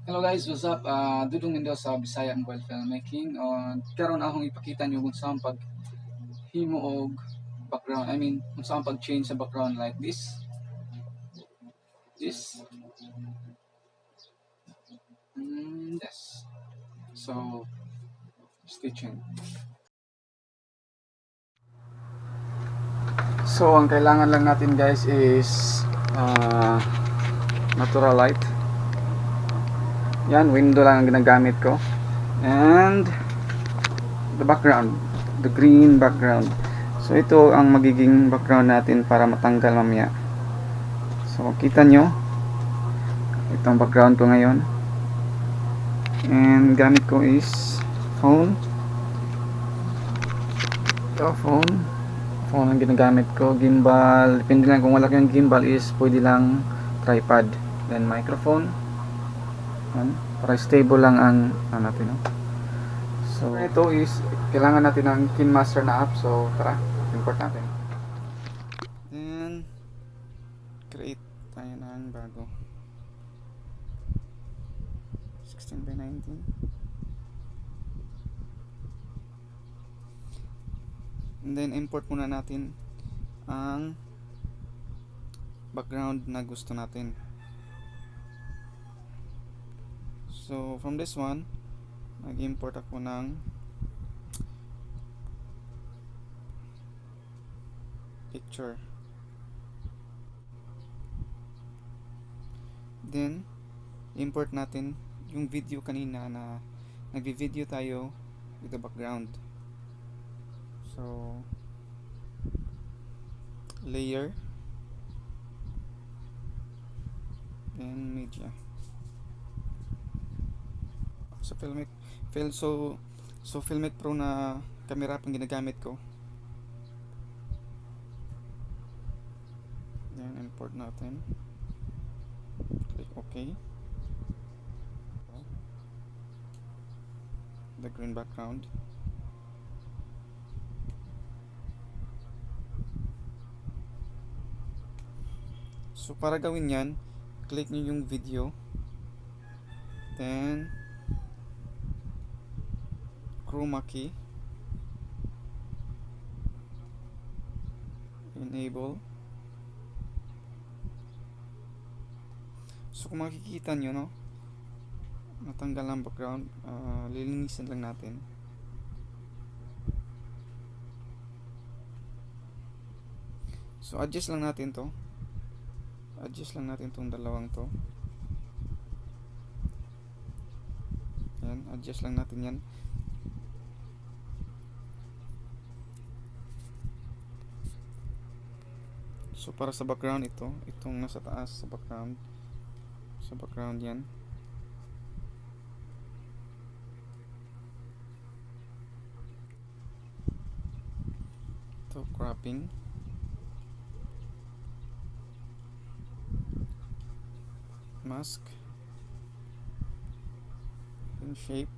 Hello guys, what's up? Dudong nindo sa Bisaya Mobile Filmmaking. Karon akong ipakita niyo kung saan pag himo og background. Kung saan pag change sa background like this. This. This. So, stay tuned. So, ang kailangan lang natin guys is natural light. Yan, window lang ang ginagamit ko. And the background, the green background. So ito ang magiging background natin para matanggal mamaya. So kita nyo, itong background ko ngayon. And gamit ko is phone. Ito phone ang ginagamit ko. Gimbal, depende lang kung wala kayong gimbal is pwede lang tripod. Then microphone. Yan, para stable lang ang natin. So ito is kailangan natin ng KineMaster na app. So tara, import natin. Then create tayo ng bago 16:19. And then import muna natin ang background na gusto natin. So from this one, nag-import ako ng picture. Then import natin yung video kanina na nagvi-video tayo with the background. So layer, then media. So Filmic Pro na camera pang ginagamit ko. Then import natin. Click OK. The green background. So para gawin yan, click nyo yung video. Then chroma key, enable. So kung makikita nyo, no, natanggal ang background, lilinisin lang natin. So adjust lang natin to, tong dalawang to. Yan, adjust lang natin yan. So para sa background, itong nasa taas sa background, yan. Ito cropping, mask, and shape.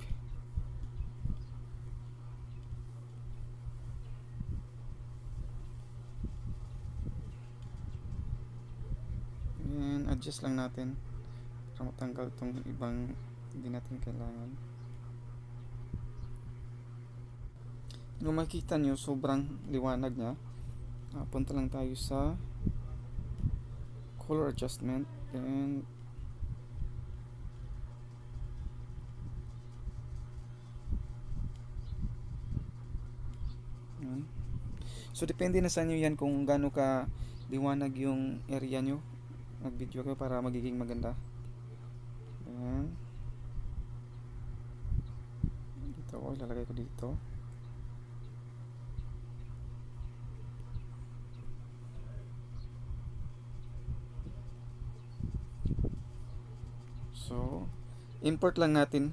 And adjust lang natin para matanggal itong ibang hindi natin kailangan. Kung makikita nyo, sobrang liwanag niya. Punta lang tayo sa color adjustment, and so depende na sa inyo yan kung gaano ka liwanag yung area nyo nag-video kayo para magiging maganda. Ayan. Dito ko, ilalagay ko dito. So import lang natin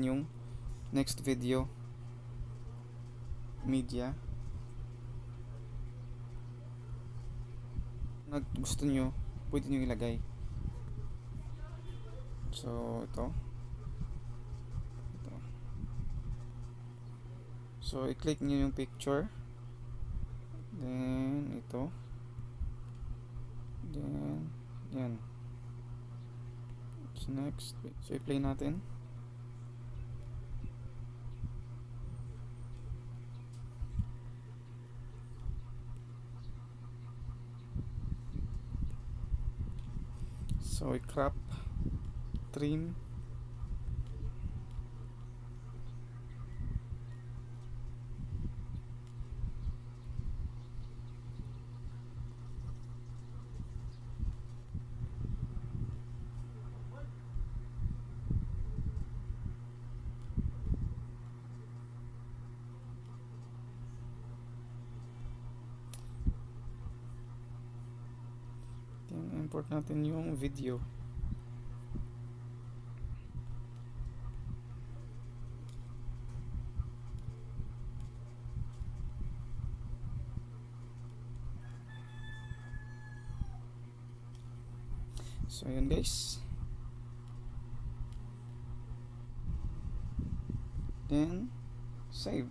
yung next video media. Gusto nyo, pwede nyo ilagay. So ito. So i-click nyo yung picture, then ito, then yan. So next, so i-play natin. So i-crop, trim. Import natin yung video. So yun guys. Then save.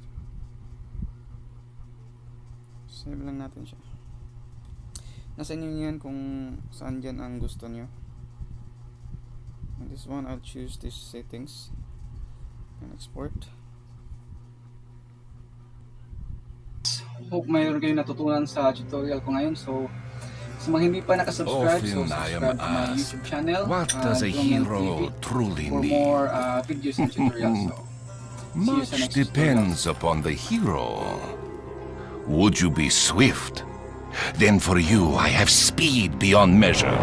Save lang natin siya. Nasa inyo yan kung saan dyan ang gusto nyo. And this one, I'll choose these settings and export. Hope mayroon kayong natutunan sa tutorial ko ngayon. So sa mga hindi pa nakasubscribe, so subscribe to my YouTube channel. What does a hero truly for need? more videos and tutorials. So, see you sa Much next depends upon the hero. Would you be swift? Then for you I have speed beyond measure.